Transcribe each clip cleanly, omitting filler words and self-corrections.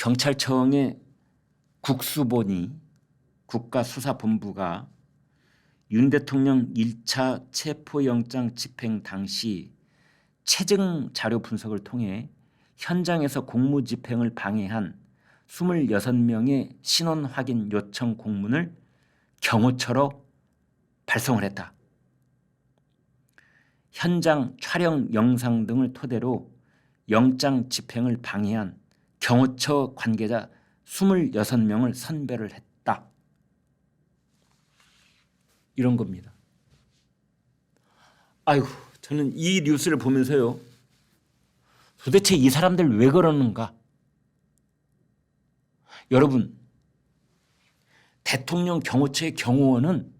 경찰청의 국수본이 국가수사본부가 윤 대통령 1차 체포영장 집행 당시 체증 자료 분석을 통해 현장에서 공무집행을 방해한 26명의 신원 확인 요청 공문을 경호처로 발송을 했다. 현장 촬영 영상 등을 토대로 영장 집행을 방해한 경호처 관계자 26명을 선별을 했다. 이런 겁니다. 아이고, 저는 이 뉴스를 보면서요, 도대체 이 사람들 왜 그러는가? 여러분, 대통령 경호처의 경호원은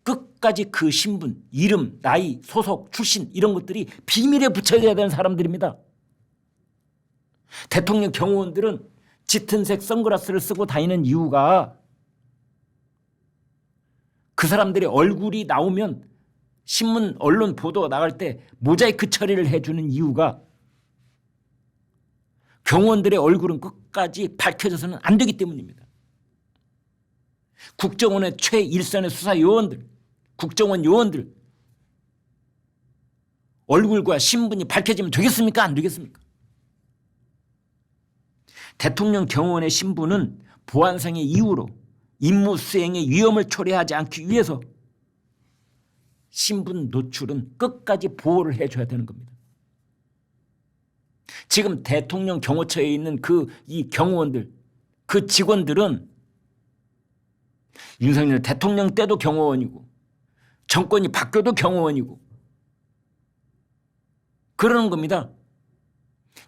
끝까지 그 신분, 이름, 나이, 소속, 출신 이런 것들이 비밀에 붙여져야 되는 사람들입니다. 대통령 경호원들은 짙은색 선글라스를 쓰고 다니는 이유가 그 사람들의 얼굴이 나오면 신문, 언론 보도가 나갈 때 모자이크 처리를 해주는 이유가 경호원들의 얼굴은 끝까지 밝혀져서는 안 되기 때문입니다. 국정원의 최일선의 수사 요원들, 국정원 요원들 얼굴과 신분이 밝혀지면 되겠습니까? 안 되겠습니까? 대통령 경호원의 신분은 보안상의 이유로 임무 수행의 위험을 초래하지 않기 위해서 신분 노출은 끝까지 보호를 해줘야 되는 겁니다. 지금 대통령 경호처에 있는 이 경호원들, 그 직원들은 윤석열 대통령 때도 경호원이고 정권이 바뀌어도 경호원이고 그러는 겁니다.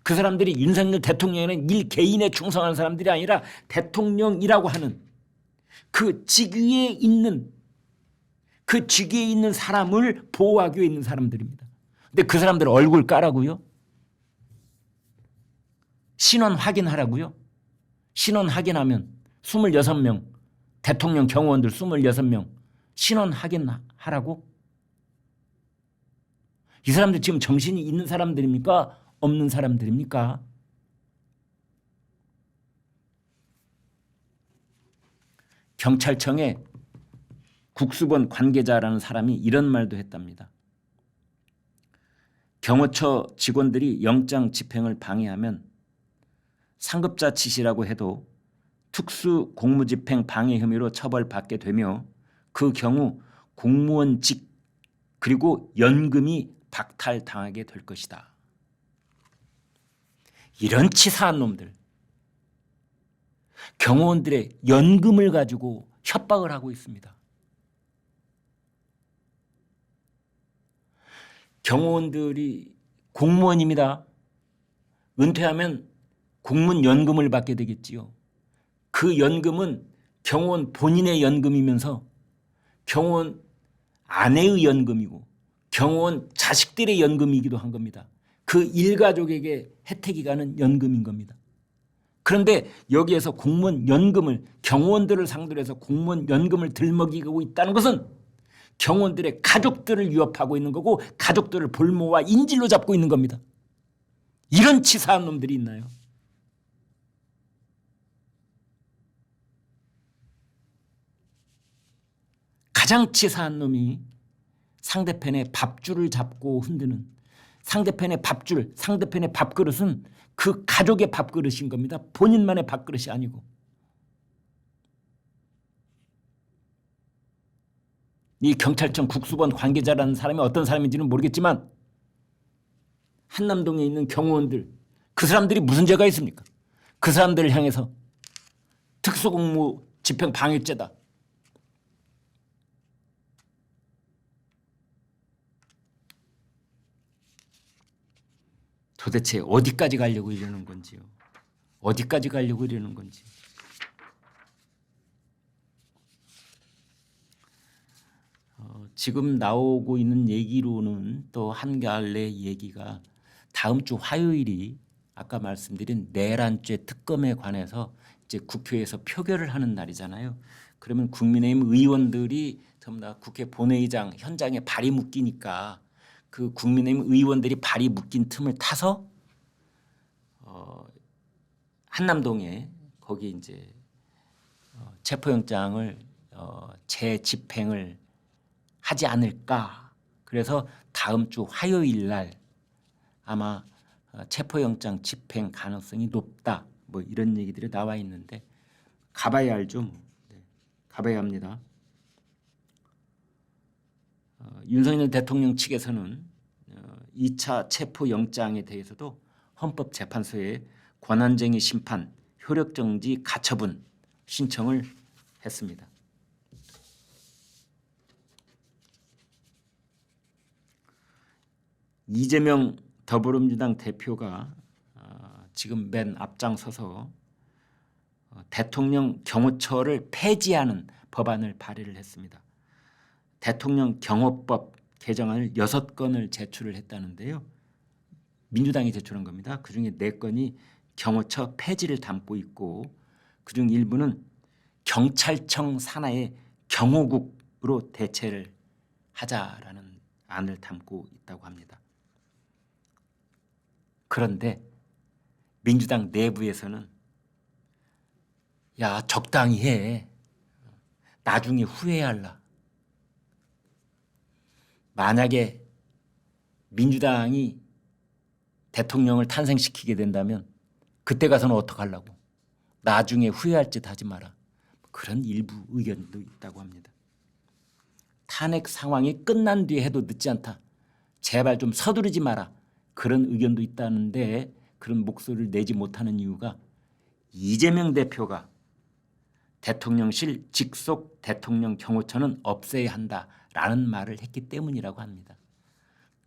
그 사람들이 윤석열 대통령에는 일 개인에 충성하는 사람들이 아니라 대통령이라고 하는 그 직위에 있는 사람을 보호하기 위해 있는 사람들입니다. 근데 그 사람들 얼굴 까라고요? 신원 확인하라고요? 신원 확인하면 26명, 대통령 경호원들 26명 신원 확인하라고? 이 사람들 지금 정신이 있는 사람들입니까? 없는 사람들입니까? 경찰청의 국수본 관계자라는 사람이 이런 말도 했답니다. 경호처 직원들이 영장 집행을 방해하면 상급자치시라고 해도 특수 공무집행 방해 혐의로 처벌받게 되며 그 경우 공무원직 그리고 연금이 박탈당하게 될 것이다. 이런 치사한 놈들, 경호원들의 연금을 가지고 협박을 하고 있습니다. 경호원들이 공무원입니다. 은퇴하면 공무연금을 받게 되겠지요. 그 연금은 경호원 본인의 연금이면서 경호원 아내의 연금이고 경호원 자식들의 연금이기도 한 겁니다. 그 일가족에게 혜택이 가는 연금인 겁니다. 그런데 여기에서 공무원 연금을 경호원들을 상대로 해서 공무원 연금을 들먹이고 있다는 것은 경호원들의 가족들을 위협하고 있는 거고 가족들을 볼모와 인질로 잡고 있는 겁니다. 이런 치사한 놈들이 있나요? 가장 치사한 놈이 상대편의 밥줄을 잡고 흔드는 상대편의 밥줄, 상대편의 밥그릇은 그 가족의 밥그릇인 겁니다. 본인만의 밥그릇이 아니고. 이 경찰청 국수본 관계자라는 사람이 어떤 사람인지는 모르겠지만 한남동에 있는 경호원들, 그 사람들이 무슨 죄가 있습니까? 그 사람들을 향해서 특수공무 집행 방해죄다. 도대체 어디까지 가려고 이러는 건지요? 어디까지 가려고 이러는 건지. 지금 나오고 있는 얘기로는 또 한 갈래 얘기가 다음 주 화요일이 아까 말씀드린 내란죄 특검에 관해서 이제 국회에서 표결을 하는 날이잖아요. 그러면 국민의힘 의원들이 전부 다 국회 본회의장 현장에 발이 묶이니까 그 국민의힘 의원들이 발이 묶인 틈을 타서 한남동에 거기 이제 체포영장을 재집행을 하지 않을까. 그래서 다음 주 화요일 날 아마 체포영장 집행 가능성이 높다. 뭐 이런 얘기들이 나와 있는데 가봐야 알죠. 네, 가봐야 합니다. 윤석열 대통령 측에서는 2차 체포영장에 대해서도 헌법재판소에 권한쟁의 심판, 효력정지 가처분 신청을 했습니다. 이재명 더불어민주당 대표가 지금 맨 앞장서서 대통령 경호처를 폐지하는 법안을 발의를 했습니다. 대통령 경호법 개정안을 6건을 제출을 했다는데요. 민주당이 제출한 겁니다. 그중에 4건이 경호처 폐지를 담고 있고 그중 일부는 경찰청 산하의 경호국으로 대체를 하자라는 안을 담고 있다고 합니다. 그런데 민주당 내부에서는 야 적당히 해. 나중에 후회할라. 만약에 민주당이 대통령을 탄생시키게 된다면 그때 가서는 어떡하려고. 나중에 후회할 짓 하지 마라. 그런 일부 의견도 있다고 합니다. 탄핵 상황이 끝난 뒤에 해도 늦지 않다. 제발 좀 서두르지 마라. 그런 의견도 있다는데 그런 목소리를 내지 못하는 이유가 이재명 대표가 대통령실 직속 대통령 경호처는 없애야 한다라는 말을 했기 때문이라고 합니다.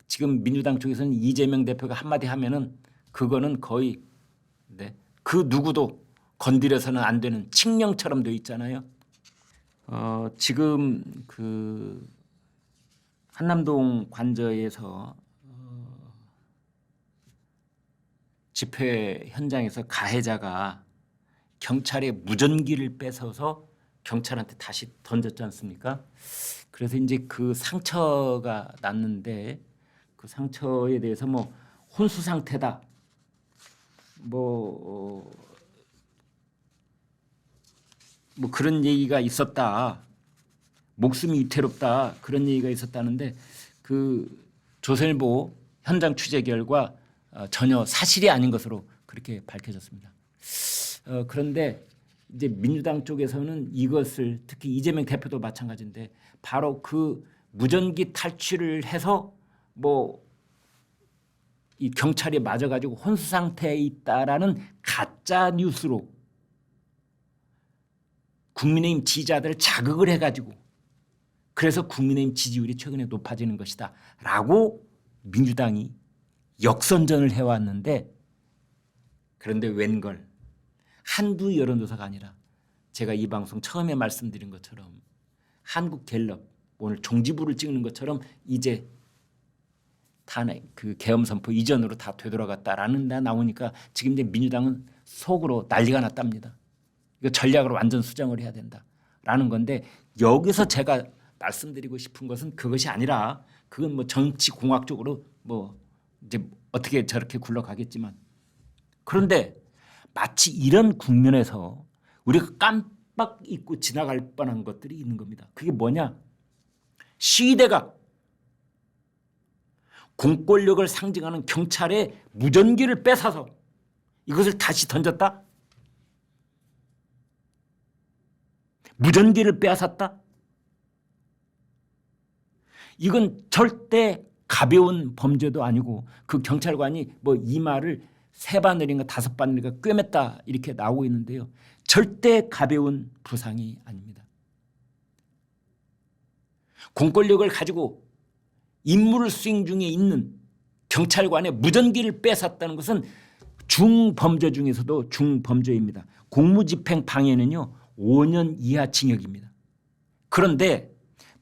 지금 민주당 쪽에서는 이재명 대표가 한마디 하면은 그거는 거의 그 누구도 건드려서는 안 되는 칙령처럼 되어 있잖아요. 지금 그 한남동 관저에서 집회 현장에서 가해자가 경찰의 무전기를 뺏어서 경찰한테 다시 던졌지 않습니까? 그래서 이제 그 상처가 났는데 그 상처에 대해서 뭐 혼수 상태다, 뭐 그런 얘기가 있었다, 목숨이 위태롭다 그런 얘기가 있었다는데 그 조선일보 현장 취재 결과 전혀 사실이 아닌 것으로 그렇게 밝혀졌습니다. 그런데 이제 민주당 쪽에서는 이것을 특히 이재명 대표도 마찬가지인데 바로 그 무전기 탈취를 해서 뭐 이 경찰이 맞아가지고 혼수 상태에 있다라는 가짜 뉴스로 국민의힘 지지자들을 자극을 해가지고 그래서 국민의힘 지지율이 최근에 높아지는 것이다라고 민주당이 역선전을 해왔는데 그런데 웬걸 한두 여론조사가 아니라 제가 이 방송 처음에 말씀드린 것처럼 한국갤럽 오늘 종지부를 찍는 것처럼 이제 탄핵 그 계엄 선포 이전으로 다 되돌아갔다라는 데 나오니까 지금 이제 민주당은 속으로 난리가 났답니다. 이거 전략을 완전 수정을 해야 된다라는 건데 여기서 제가 말씀드리고 싶은 것은 그것이 아니라 그건 뭐 정치 공학적으로 뭐 이제 어떻게 저렇게 굴러가겠지만 그런데 마치 이런 국면에서 우리가 깜빡 잊고 지나갈 뻔한 것들이 있는 겁니다. 그게 뭐냐? 시위대가 공권력을 상징하는 경찰의 무전기를 뺏어서 이것을 다시 던졌다? 무전기를 빼앗았다? 이건 절대 가벼운 범죄도 아니고 그 경찰관이 뭐 이마를 3바늘인가 5바늘인가 꿰맸다 이렇게 나오고 있는데요. 절대 가벼운 부상이 아닙니다. 공권력을 가지고 임무를 수행 중에 있는 경찰관의 무전기를 뺏었다는 것은 중범죄 중에서도 중범죄입니다. 공무집행 방해는요 5년 이하 징역입니다. 그런데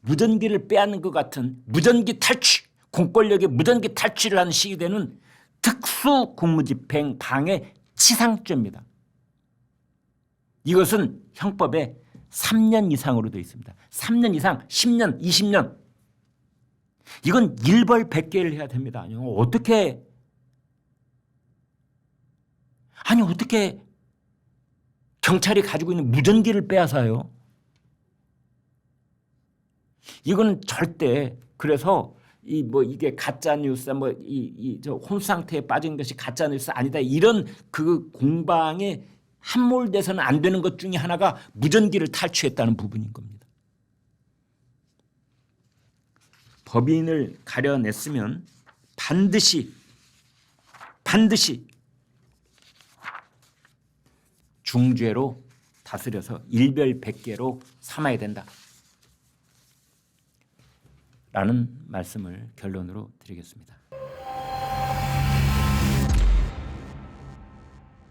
무전기를 빼앗는 것 같은 무전기 탈취, 공권력의 무전기 탈취를 하는 시위대는 특수 공무집행 방해 치상죄입니다. 이것은 형법에 3년 이상으로 되어 있습니다. 3년 이상, 10년, 20년. 이건 일벌백계를 해야 됩니다. 어떻게 경찰이 가지고 있는 무전기를 빼앗아요. 이거는 절대 그래서 이게 가짜 뉴스 저 혼수 상태에 빠진 것이 가짜 뉴스 아니다 이런 그 공방에 함몰돼서는 안 되는 것 중에 하나가 무전기를 탈취했다는 부분인 겁니다. 법인을 가려냈으면 반드시 중죄로 다스려서 일별백계로 삼아야 된다. 라는 말씀을 결론으로 드리겠습니다.